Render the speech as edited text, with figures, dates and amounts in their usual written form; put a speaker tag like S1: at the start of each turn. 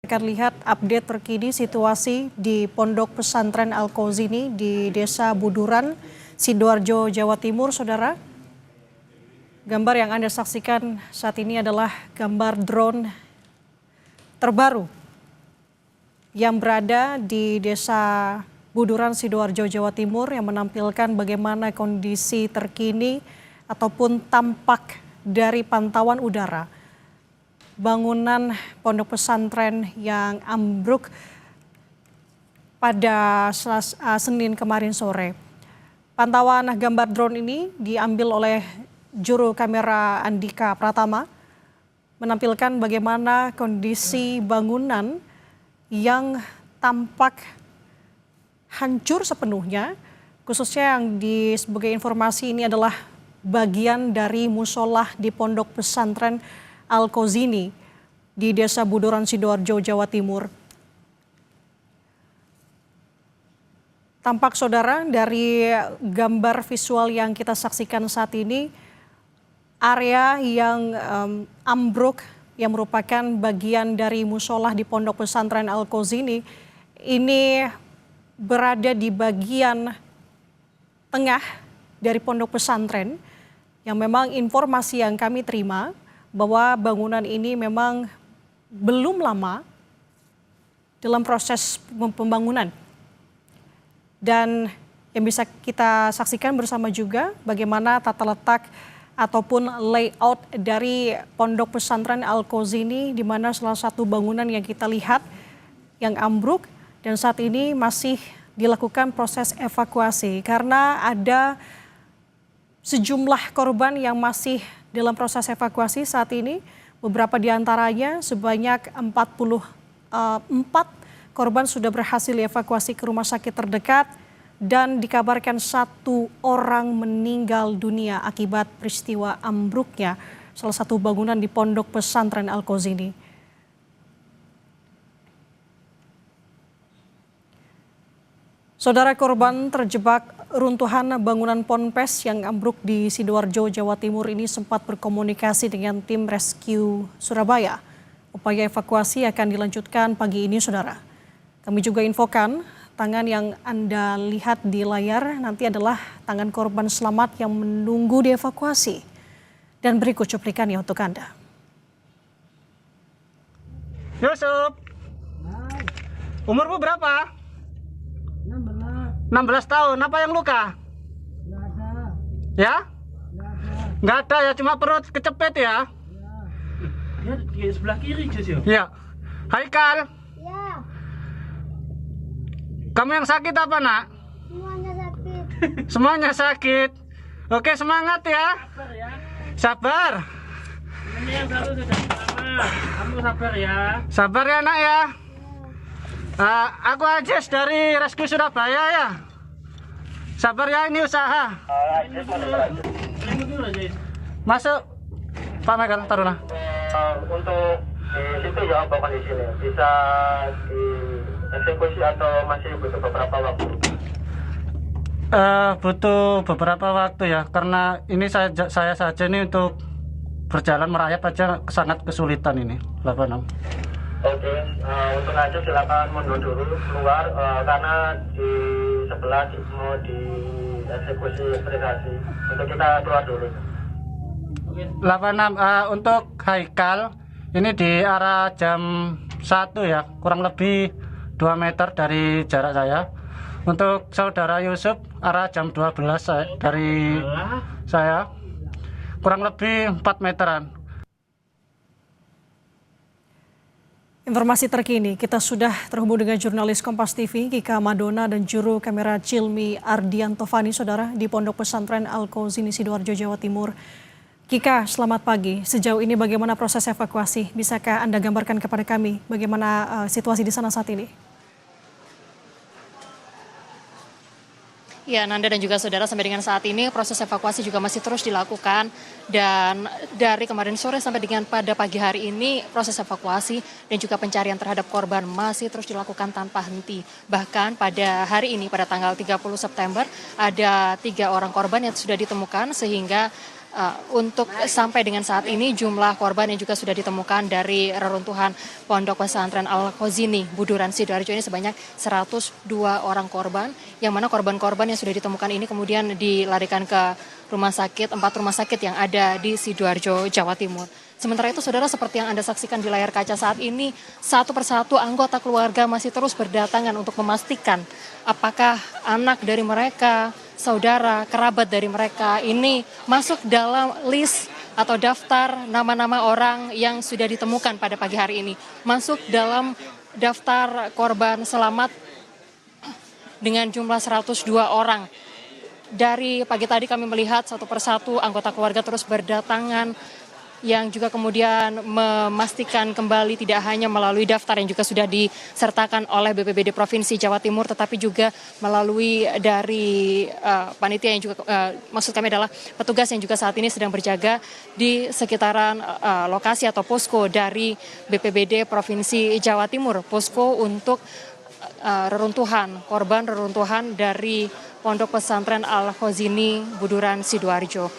S1: Akan lihat update terkini situasi di Pondok Pesantren Al-Qauzini di Desa Buduran, Sidoarjo, Jawa Timur, Saudara. Gambar yang Anda saksikan saat ini adalah gambar drone terbaru yang berada di Desa Buduran, Sidoarjo, Jawa Timur yang menampilkan bagaimana kondisi terkini ataupun tampak dari pantauan udara bangunan pondok pesantren yang ambruk pada Senin kemarin sore. Pantauan gambar drone ini diambil oleh juru kamera Andika Pratama, menampilkan bagaimana kondisi bangunan yang tampak hancur sepenuhnya, khususnya yang sebagai informasi ini adalah bagian dari musola di pondok pesantren Al-Qauzini di Desa Buduran, Sidoarjo, Jawa Timur. Tampak saudara dari gambar visual yang kita saksikan saat ini, area yang ambruk yang merupakan bagian dari musola di pondok pesantren Al-Qauzini ini berada di bagian tengah dari pondok pesantren, yang memang informasi yang kami terima bahwa bangunan ini memang belum lama dalam proses pembangunan. Dan yang bisa kita saksikan bersama juga bagaimana tata letak ataupun layout dari pondok pesantren Al-Qauzini, di mana salah satu bangunan yang kita lihat yang ambruk dan saat ini masih dilakukan proses evakuasi karena ada sejumlah korban yang masih dalam proses evakuasi saat ini. Beberapa di antaranya sebanyak 44 korban sudah berhasil dievakuasi ke rumah sakit terdekat dan dikabarkan 1 orang meninggal dunia akibat peristiwa ambruknya salah satu bangunan di pondok pesantren Al-Qauzini. Saudara, korban terjebak runtuhan bangunan ponpes yang ambruk di Sidoarjo, Jawa Timur ini sempat berkomunikasi dengan tim rescue Surabaya. Upaya evakuasi akan dilanjutkan pagi ini, saudara. Kami juga infokan tangan yang Anda lihat di layar nanti adalah tangan korban selamat yang menunggu dievakuasi. Dan berikut cuplikannya untuk Anda.
S2: Yusuf, umurmu berapa? 16 tahun. Apa yang luka?
S3: Nggak ada.
S2: Ya?
S3: Nggak ada.
S2: Nggak ada ya, cuma perut kecepet ya?
S3: Ya, di sebelah kiri, Jus ya?
S2: Ya. Haikal,
S4: Ya,
S2: kamu yang sakit apa, Nak?
S4: semuanya sakit.
S2: Semuanya sakit. Oke, semangat ya.
S3: Sabar ya.
S2: Sabar.
S3: Ini yang satu sudah pertama. Kamu sabar ya.
S2: Sabar ya, Nak ya. Aku Ajis dari Rescue Surabaya ya. Sabar ya, ini usaha.
S3: Ini dulu aja.
S2: Masuk. Pak Michael, taruhlah.
S5: Untuk di situ ya apa kondisinya? Bisa dieksekusi atau masih butuh beberapa waktu?
S2: Butuh beberapa waktu ya, karena ini saya saja ini untuk berjalan merayap aja sangat kesulitan ini. 86.
S5: Oke, untuk aja silakan mundur dulu keluar karena di sebelah mau dieksekusi investigasi. Untuk kita keluar dulu.
S2: 86 untuk Haikal ini di arah jam 1 ya, kurang lebih 2 meter dari jarak saya. Untuk saudara Yusuf arah jam 12 dari saya, kurang lebih 4 meteran.
S1: Informasi terkini, kita sudah terhubung dengan jurnalis Kompas TV, Kika Madona, dan juru kamera Cilmi Ardianto Fani, saudara, di Pondok Pesantren Al-Qauzini, Sidoarjo, Jawa Timur. Kika, selamat pagi. Sejauh ini bagaimana proses evakuasi? Bisakah Anda gambarkan kepada kami bagaimana situasi di sana saat ini?
S6: Ya, Nanda dan juga saudara, sampai dengan saat ini proses evakuasi juga masih terus dilakukan, dan dari kemarin sore sampai dengan pada pagi hari ini proses evakuasi dan juga pencarian terhadap korban masih terus dilakukan tanpa henti. Bahkan pada hari ini pada tanggal 30 September ada 3 orang korban yang sudah ditemukan, sehingga untuk sampai dengan saat ini jumlah korban yang juga sudah ditemukan dari reruntuhan Pondok Pesantren Al-Khazini Buduran Sidoarjo ini sebanyak 102 orang korban, yang mana korban-korban yang sudah ditemukan ini kemudian dilarikan ke rumah sakit, 4 rumah sakit yang ada di Sidoarjo, Jawa Timur. Sementara itu, saudara, seperti yang Anda saksikan di layar kaca saat ini, satu persatu anggota keluarga masih terus berdatangan untuk memastikan apakah anak dari mereka, saudara, kerabat dari mereka ini masuk dalam list atau daftar nama-nama orang yang sudah ditemukan pada pagi hari ini. Masuk dalam daftar korban selamat dengan jumlah 102 orang. Dari pagi tadi kami melihat satu persatu anggota keluarga terus berdatangan, yang juga kemudian memastikan kembali tidak hanya melalui daftar yang juga sudah disertakan oleh BPBD Provinsi Jawa Timur, tetapi juga melalui dari panitia yang juga, maksud kami adalah petugas yang juga saat ini sedang berjaga di sekitaran lokasi atau posko dari BPBD Provinsi Jawa Timur, posko untuk korban reruntuhan dari Pondok Pesantren Al-Khazini Buduran Sidoarjo.